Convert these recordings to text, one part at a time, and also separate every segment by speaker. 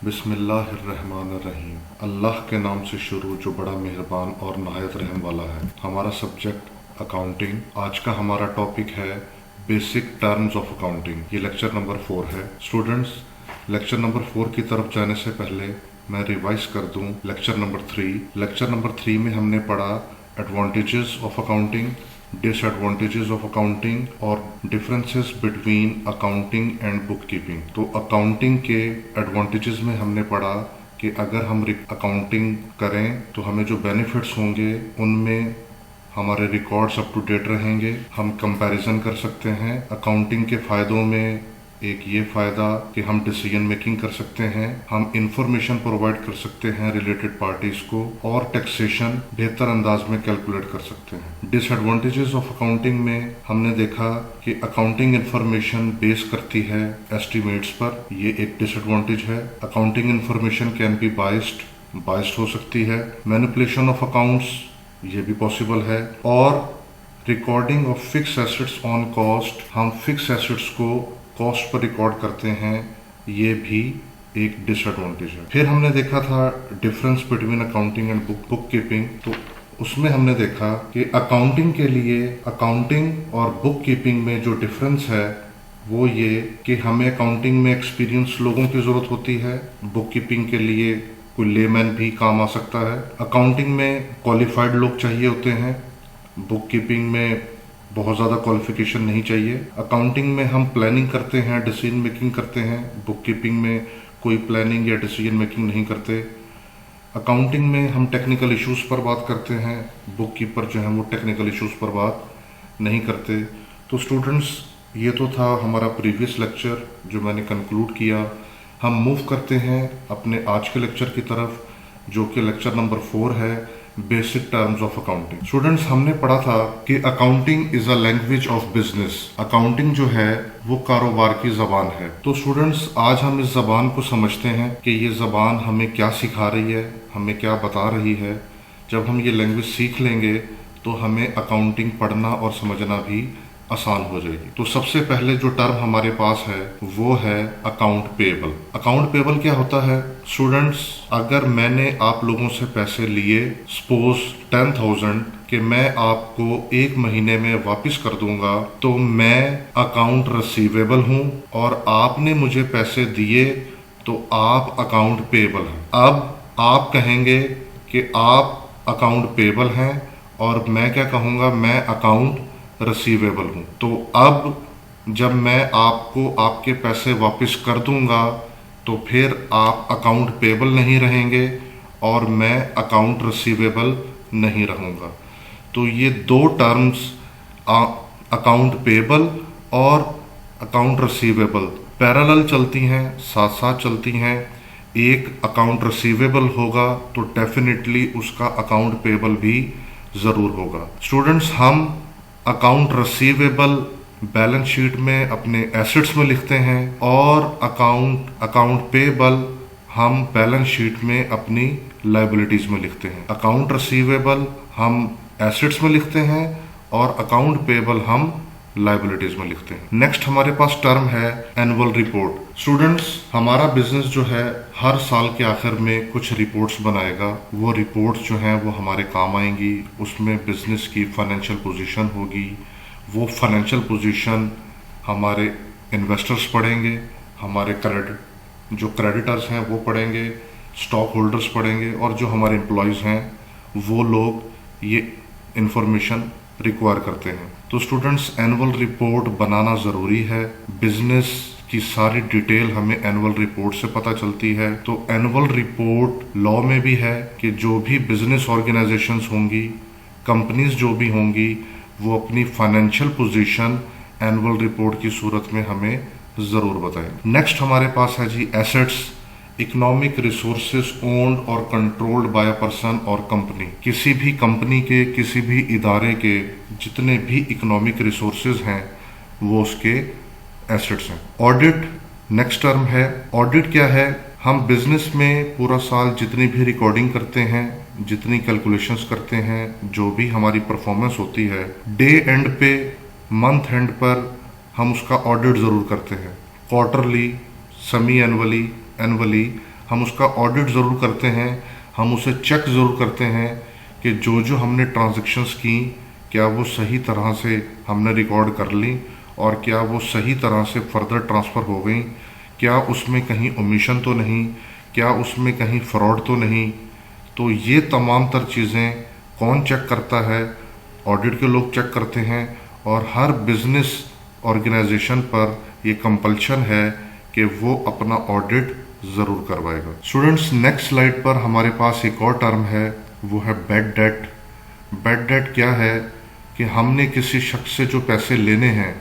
Speaker 1: बिस्मिल्लाहिर्रहमानिर्रहीम। अल्लाह के नाम से शुरू जो बड़ा मेहरबान और नहायत रहम वाला है। हमारा सब्जेक्ट अकाउंटिंग। आज का हमारा टॉपिक है बेसिक टर्म्स ऑफ अकाउंटिंग। ये लेक्चर नंबर 4 है। स्टूडेंट्स, लेक्चर नंबर 4 की तरफ जाने से पहले मैं रिवाइज कर दूं लेक्चर नंबर 3। लेक्चर नंबर 3 में हमने पढ़ा advantages of accounting, disadvantages of accounting और differences between accounting and bookkeeping. तो अकाउंटिंग के एडवांटेजेस में हमने पढ़ा कि अगर हम अकाउंटिंग करें तो हमें जो बेनिफिट्स होंगे उनमें हमारे रिकॉर्ड्स अप टू डेट रहेंगे, हम कंपैरिजन कर सकते हैं। अकाउंटिंग के फ़ायदों में एक ये फ़ायदा कि हम डिसीजन मेकिंग कर सकते हैं, हम इंफॉर्मेशन प्रोवाइड कर सकते हैं रिलेटेड पार्टीज को, और टैक्सेशन बेहतर अंदाज में कैलकुलेट कर सकते हैं। डिसएडवांटेजेस ऑफ अकाउंटिंग में हमने देखा कि अकाउंटिंग इंफॉर्मेशन बेस करती है एस्टिमेट्स पर, ये एक डिसएडवांटेज है। Accounting information can be biased हो सकती है। मैनिपुलेशन ऑफ अकाउंट्स ये भी पॉसिबल है। और recording of fix assets on cost, हम फिक्स एसेट्स को कॉस्ट पर रिकॉर्ड करते हैं, ये भी एक डिसएडवांटेज है। फिर हमने देखा था difference between accounting and bookkeeping. तो उसमें हमने देखा कि अकाउंटिंग के लिए अकाउंटिंग और बुक कीपिंग में जो डिफरेंस है वो ये कि हमें अकाउंटिंग में एक्सपीरियंस लोगों की ज़रूरत होती है, बुक कीपिंग के लिए कोई लेमैन भी काम आ सकता है। अकाउंटिंग में क्वालिफाइड लोग चाहिए होते हैं, बुक कीपिंग में बहुत ज़्यादा क्वालिफिकेशन नहीं चाहिए। अकाउंटिंग में हम प्लानिंग करते हैं, डिसीजन मेकिंग करते हैं, बुक कीपिंग में कोई प्लानिंग या डिसीजन मेकिंग नहीं करते। अकाउंटिंग में हम टेक्निकल इश्यूज़ पर बात करते हैं, बुक कीपर जो है वो टेक्निकल इश्यूज़ पर बात नहीं करते। तो स्टूडेंट्स, ये तो था हमारा प्रीवियस लेक्चर जो मैंने कंक्लूड किया। हम मूव करते हैं अपने आज के लेक्चर की तरफ, जो कि लेक्चर नंबर 4 है, basic terms of accounting. Students, हमने पढ़ा था कि accounting is a language of business. Accounting जो है वो कारोबार की जबान है। तो स्टूडेंट्स, आज हम इस जबान को समझते हैं कि ये जबान हमें क्या सिखा रही है, हमें क्या बता रही है। जब हम ये लैंग्वेज सीख लेंगे तो हमें अकाउंटिंग पढ़ना और समझना भी आसान हो जाएगी। तो सबसे पहले जो टर्म हमारे पास है वो है अकाउंट पेएबल। अकाउंट पेएबल क्या होता है? स्टूडेंट्स, अगर मैंने आप लोगों से पैसे लिए, सपोज 10,000 कि मैं आपको 1 महीने में वापस कर दूंगा, तो मैं अकाउंट रिसीवेबल हूं, और आपने मुझे पैसे दिए तो आप अकाउंट पेएबल हैं। अब आप कहेंगे कि आप अकाउंट पेएबल हैं और मैं क्या कहूँगा, मैं अकाउंट रिसीवेबल हूँ। तो अब जब मैं आपको आपके पैसे वापस कर दूंगा तो फिर आप अकाउंट पेएबल नहीं रहेंगे और मैं अकाउंट रिसीवेबल नहीं रहूँगा। तो ये दो टर्म्स, अकाउंट पेएबल और अकाउंट रिसीवेबल, पैरेलल चलती हैं, साथ साथ चलती हैं। एक अकाउंट रिसीवेबल होगा तो डेफिनेटली उसका अकाउंट पेएबल भी ज़रूर होगा। स्टूडेंट्स, हम अकाउंट रिसीवेबल बैलेंस शीट में अपने एसेट्स में लिखते हैं, और अकाउंट पेएबल हम बैलेंस शीट में अपनी लायबिलिटीज में लिखते हैं। अकाउंट रिसीवेबल हम एसेट्स में लिखते हैं और अकाउंट पेएबल हम लायबिलिटीज में लिखते हैं। नेक्स्ट हमारे पास टर्म है एनुअल रिपोर्ट। स्टूडेंट्स, हमारा बिजनेस जो है हर साल के आखिर में कुछ रिपोर्ट्स बनाएगा। वो रिपोर्ट्स जो हैं वो हमारे काम आएंगी। उसमें बिजनेस की फाइनेंशियल पोजीशन होगी। वो फाइनेंशियल पोजीशन हमारे इन्वेस्टर्स पढ़ेंगे, हमारे जो क्रेडिटर्स हैं वो पढ़ेंगे, स्टॉक होल्डर्स पढ़ेंगे, और जो हमारे एम्प्लॉयज़ हैं वो लोग ये इंफॉर्मेशन रिक्वायर करते हैं। तो स्टूडेंट्स, एनुअल रिपोर्ट बनाना ज़रूरी है। बिजनेस की सारी डिटेल हमें एनुअल रिपोर्ट से पता चलती है। तो एनुअल रिपोर्ट लॉ में भी है कि जो भी बिजनेस ऑर्गेनाइजेशंस होंगी, कंपनीज जो भी होंगी, वो अपनी फाइनेंशियल पोजीशन एनुअल रिपोर्ट की सूरत में हमें ज़रूर बताएंगे। नेक्स्ट हमारे पास है जी एसेट्स। इकोनॉमिक रिसोर्सेज ओन्ड और कंट्रोल्ड बाय अ पर्सन और कंपनी। किसी भी कंपनी के, किसी भी इदारे के जितने भी इकोनॉमिक रिसोर्सेज हैं वो उसके एसेट्स हैं। ऑडिट नेक्स्ट टर्म है। ऑडिट क्या है? हम बिजनेस में पूरा साल जितनी भी रिकॉर्डिंग करते हैं, जितनी कैलकुलेशंस करते हैं, जो भी हमारी परफॉर्मेंस होती है, डे एंड पे, मंथ एंड पर हम उसका ऑडिट ज़रूर करते हैं। क्वार्टरली, सेमी एनुअली हम उसका ऑडिट ज़रूर करते हैं, हम उसे चेक ज़रूर करते हैं कि जो हमने ट्रांजैक्शंस की क्या वो सही तरह से हमने रिकॉर्ड कर ली और क्या वो सही तरह से फर्दर ट्रांसफ़र हो गई, क्या उसमें कहीं ओमिशन तो नहीं, क्या उसमें कहीं फ्रॉड तो नहीं। तो ये तमाम तर चीज़ें कौन चेक करता है? ऑडिट के लोग चेक करते हैं और हर बिजनेस ऑर्गेनाइजेशन पर ये कंपल्शन है कि वो अपना ऑडिट ज़रूर करवाएगा। स्टूडेंट्स, नेक्स्ट स्लाइड पर हमारे पास एक और टर्म है, वो है बैड डेट। बैड डेट क्या है कि हमने किसी शख्स से जो पैसे लेने हैं,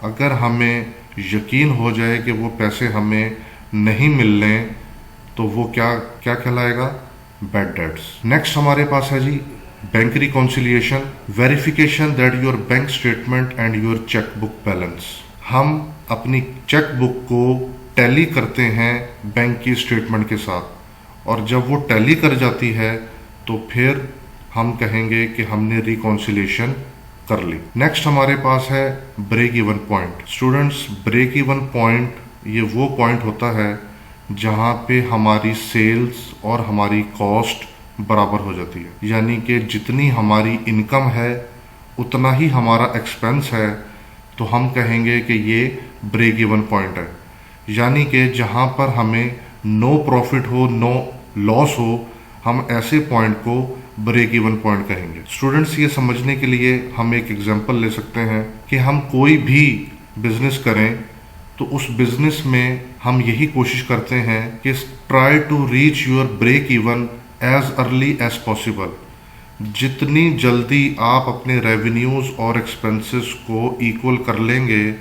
Speaker 1: अगर हमें यकीन हो जाए कि वो पैसे हमें नहीं मिलने, तो वो क्या क्या कहलाएगा? Bad debts. नेक्स्ट हमारे पास है जी bank reconciliation, verification that your bank statement and your cheque book balance. हम अपनी चेक बुक को टैली करते हैं बैंक की स्टेटमेंट के साथ, और जब वो टैली कर जाती है तो फिर हम कहेंगे कि हमने रिकॉन्सिलिएशन कर ली। नेक्स्ट हमारे पास है break even point. Students, break even point ये वो पॉइंट होता है जहाँ पे हमारी सेल्स और हमारी कॉस्ट बराबर हो जाती है, यानी कि जितनी हमारी इनकम है उतना ही हमारा एक्सपेंस है, तो हम कहेंगे कि ये ब्रेक इवन पॉइंट है। यानी कि जहाँ पर हमें नो प्रॉफिट हो, नो लॉस हो, हम ऐसे पॉइंट को ब्रेक इवन पॉइंट कहेंगे। स्टूडेंट्स, ये समझने के लिए हम एक एग्जांपल ले सकते हैं कि हम कोई भी बिजनेस करें तो उस बिजनेस में हम यही कोशिश करते हैं कि try to reach your break even as early as possible. जितनी जल्दी आप अपने रेवेन्यूज और एक्सपेंसेस को इक्वल कर लेंगे,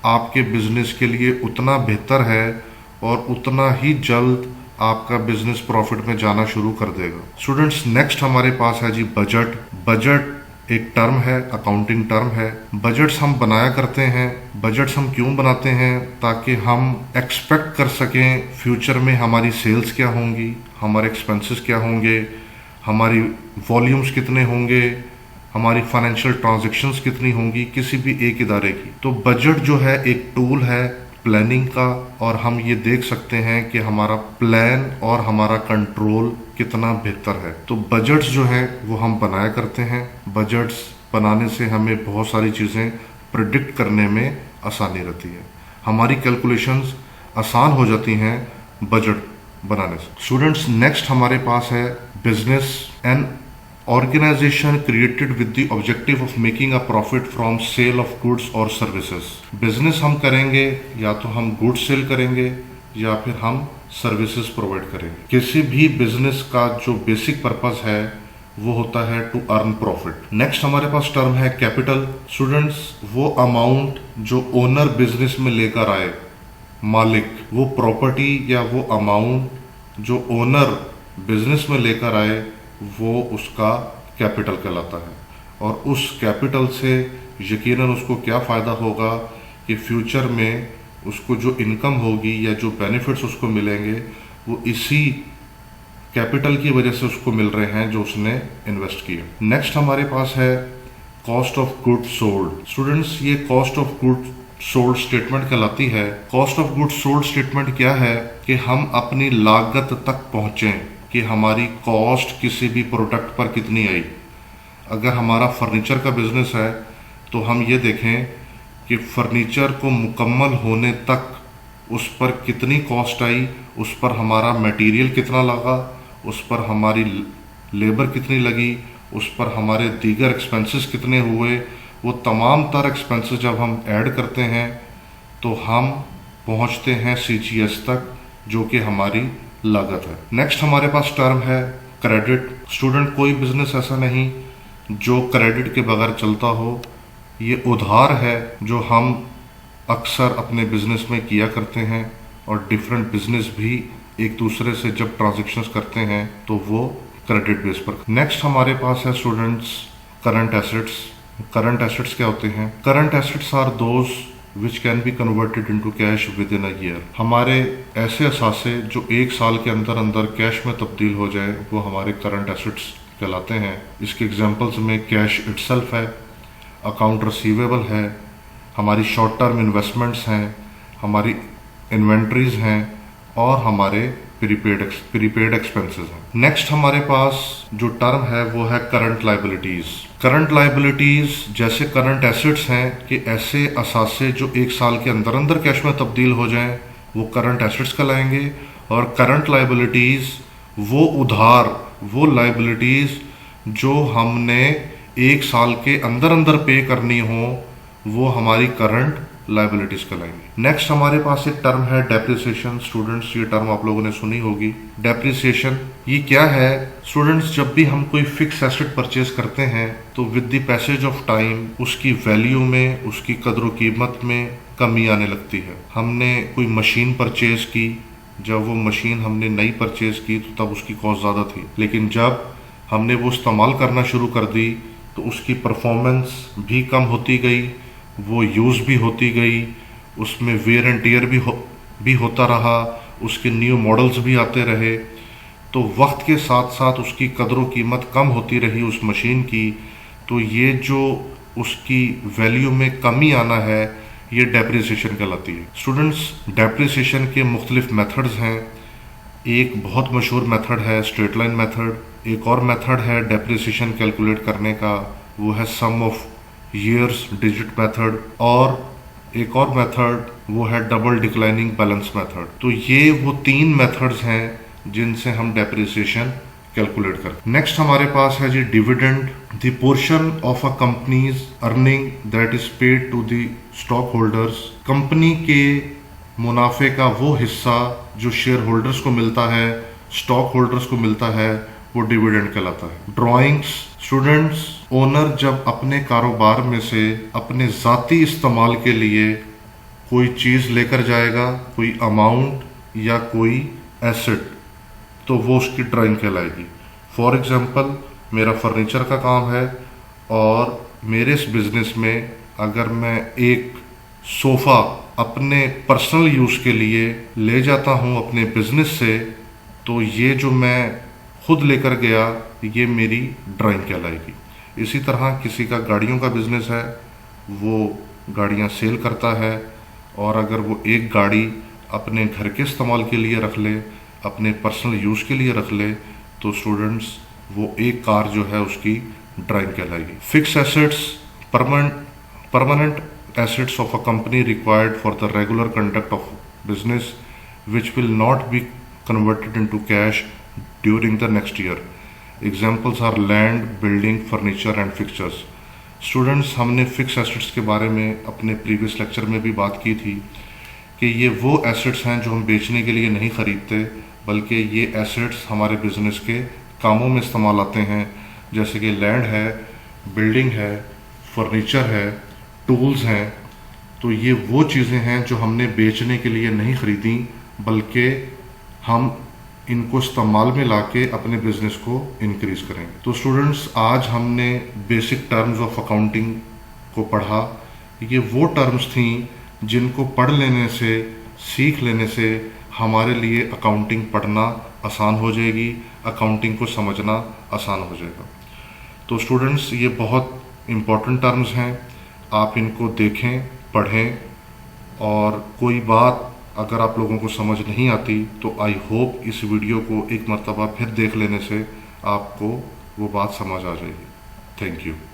Speaker 1: आपके बिजनेस के लिए उतना बेहतर है और उतना ही जल्द आपका बिजनेस प्रॉफिट में जाना शुरू कर देगा। स्टूडेंट्स, नेक्स्ट हमारे पास है जी बजट। बजट एक टर्म है, अकाउंटिंग टर्म है। बजट्स हम बनाया करते हैं। बजट्स हम क्यों बनाते हैं? ताकि हम एक्सपेक्ट कर सकें फ्यूचर में हमारी सेल्स क्या होंगी, हमारे एक्सपेंसेस क्या होंगे, हमारी वॉल्यूम्स कितने होंगे, हमारी फाइनेंशियल ट्रांजैक्शंस कितनी होंगी किसी भी एक इदारे की। तो बजट जो है एक टूल है प्लानिंग का, और हम ये देख सकते हैं कि हमारा प्लान और हमारा कंट्रोल कितना बेहतर है। तो बजट्स जो है वो हम बनाया करते हैं। बजट्स बनाने से हमें बहुत सारी चीज़ें प्रिडिक्ट करने में आसानी रहती है, हमारी कैलकुलेशंस आसान हो जाती हैं बजट बनाने से। स्टूडेंट्स, नेक्स्ट हमारे पास है business. An organisation created with the objective of making a profit from sale of goods और सर्विसेज। बिजनेस हम करेंगे या तो हम गुड्स सेल करेंगे या फिर हम सर्विसेज प्रोवाइड करेंगे। किसी भी बिजनेस का जो बेसिक पर्पस है वो होता है टू अर्न प्रॉफिट। नेक्स्ट हमारे पास टर्म है कैपिटल। स्टूडेंट्स, वो अमाउंट जो ओनर बिजनेस में लेकर आए, मालिक, वो प्रॉपर्टी या वो अमाउंट जो ओनर बिजनेस में लेकर आए, वो उसका कैपिटल कहलाता है। और उस कैपिटल से यकीनन उसको क्या फ़ायदा होगा कि फ्यूचर में उसको जो इनकम होगी या जो बेनिफिट्स उसको मिलेंगे वो इसी कैपिटल की वजह से उसको मिल रहे हैं जो उसने इन्वेस्ट किया। नेक्स्ट हमारे पास है cost of goods sold. Students, ये cost of goods sold statement कहलाती है। Cost of goods sold statement क्या है कि हम अपनी लागत तक पहुंचें कि हमारी कॉस्ट किसी भी प्रोडक्ट पर कितनी आई। अगर हमारा फर्नीचर का बिजनेस है तो हम ये देखें कि फर्नीचर को मुकम्मल होने तक उस पर कितनी कॉस्ट आई, उस पर हमारा मटेरियल कितना लगा, उस पर हमारी लेबर कितनी लगी, उस पर हमारे दीगर एक्सपेंसेस कितने हुए। वो तमाम तर एक्सपेंसेस जब हम ऐड करते हैं तो हम पहुंचते हैं CGS तक, जो कि हमारी लागत है। नेक्स्ट हमारे पास टर्म है क्रेडिट। स्टूडेंट, कोई बिजनेस ऐसा नहीं जो क्रेडिट के बगैर चलता हो। ये उधार है जो हम अक्सर अपने बिजनेस में किया करते हैं, और डिफरेंट बिजनेस भी एक दूसरे से जब ट्रांजैक्शंस करते हैं तो वो क्रेडिट बेस पर। नेक्स्ट हमारे पास है students current assets. Current assets क्या होते हैं? Current assets are those which can be converted into cash within a year. हमारे ऐसे असासे जो एक साल के अंदर अंदर कैश में तब्दील हो जाए वो हमारे करंट एसेट्स कहलाते हैं। इसके एग्जांपल्स में कैश इटसेल्फ है, अकाउंट रिसीवेबल है, हमारी शॉर्ट टर्म इन्वेस्टमेंट्स हैं, हमारी इन्वेंट्रीज हैं और हमारे प्रीपेड एक्सपेंसेस हैं। नेक्स्ट हमारे पास जो टर्म है वो है करंट लाइबिलिटीज। करंट लाइबिलिटीज जैसे करंट एसेट्स हैं कि ऐसे असासे जो एक साल के अंदर अंदर कैश में तब्दील हो जाएं वो करंट एसेट्स कहलाएंगे। और करंट लाइबिलिटीज वो उधार, वो लाइबिलिटीज जो हमने एक साल के अंदर अंदर पे करनी हो वो हमारी करंट लाइबिलिटीज कहलाएंगी। नेक्स्ट हमारे पास एक टर्म है डेप्रिसिएशन। स्टूडेंट्स ये टर्म आप लोगों ने सुनी होगी। डेप्रिसिएशन ये क्या है स्टूडेंट्स? जब भी हम कोई फिक्स एसेट परचेज करते हैं तो with the passage of time उसकी वैल्यू में, उसकी कदर कीमत में कमी आने लगती है। हमने कोई मशीन परचेज की, जब वो मशीन हमने नई परचेज की तो तब उसकी कॉस्ट ज़्यादा थी, लेकिन जब हमने वो इस्तेमाल करना शुरू कर दी तो उसकी परफॉर्मेंस भी कम होती गई, वो यूज़ भी होती गई, उसमें वेयर एंड टियर भी होता रहा, उसके न्यू मॉडल्स भी आते रहे। तो वक्त के साथ साथ उसकी कदर कीमत कम होती रही उस मशीन की। तो ये जो उसकी वैल्यू में कमी आना है ये डेप्रिसिएशन कहलाती है। स्टूडेंट्स डेप्रिसिएशन के मुख्तलिफ मेथड्स हैं। एक बहुत मशहूर मेथड है स्ट्रेट लाइन मेथड। एक और मेथड है डेप्रिसिएशन कैलकुलेट करने का, वो है सम ऑफ ईयर्स डिजिट मेथड। और एक और मेथड वो है डबल डिक्लाइनिंग बैलेंस मेथड। तो ये वो 3 मेथड्स हैं जिनसे हम डेप्रिसिएशन कैलकुलेट करते हैं। नेक्स्ट हमारे पास है जी dividend. The portion of a company's earning that is paid to the stockholders. Company के मुनाफे का वो हिस्सा जो शेयर होल्डर्स को मिलता है, स्टॉक होल्डर्स को मिलता है, वो डिविडेंड कहलाता है। ड्रॉइंग्स। स्टूडेंट्स ओनर जब अपने कारोबार में से अपने ज़ाती इस्तेमाल के लिए कोई चीज़ लेकर जाएगा, कोई अमाउंट या कोई एसेट, तो वो उसकी ड्राइंग कहलाएगी। फॉर एग्जांपल मेरा फर्नीचर का काम है और मेरे इस बिजनेस में अगर मैं एक सोफ़ा अपने पर्सनल यूज़ के लिए ले जाता हूँ अपने बिजनेस से, तो ये जो मैं खुद लेकर गया ये मेरी ड्राइंग कहलाएगी। इसी तरह किसी का गाड़ियों का बिजनेस है, वो गाड़ियाँ सेल करता है और अगर वो एक गाड़ी अपने घर के इस्तेमाल के लिए रख ले, अपने पर्सनल यूज़ के लिए रख ले, तो स्टूडेंट्स वो एक कार जो है उसकी ड्राइंग कहलाएगी। Fix assets, permanent assets of a company required for the regular conduct of business which will not be converted into cash during the next year. Examples are land, building, furniture and fixtures. Students, हमने fix assets के बारे में अपने previous lecture में भी बात की थी कि ये वो एसेट्स हैं जो हम बेचने के लिए नहीं खरीदते, बल्कि ये एसेट्स हमारे बिजनेस के कामों में इस्तेमाल आते हैं। जैसे कि लैंड है, बिल्डिंग है, फर्नीचर है, टूल्स हैं। तो ये वो चीज़ें हैं जो हमने बेचने के लिए नहीं खरीदी, बल्कि हम इनको इस्तेमाल में लाके अपने बिजनेस को इंक्रीज करेंगे। तो स्टूडेंट्स आज हमने बेसिक टर्म्स ऑफ अकाउंटिंग को पढ़ा। ये वो टर्म्स थी जिनको पढ़ लेने से, सीख लेने से हमारे लिए अकाउंटिंग पढ़ना आसान हो जाएगी, अकाउंटिंग को समझना आसान हो जाएगा। तो स्टूडेंट्स ये बहुत इम्पॉर्टेंट टर्म्स हैं, आप इनको देखें, पढ़ें, और कोई बात अगर आप लोगों को समझ नहीं आती तो आई होप इस वीडियो को एक मर्तबा फिर देख लेने से आपको वो बात समझ आ जाएगी। Thank you.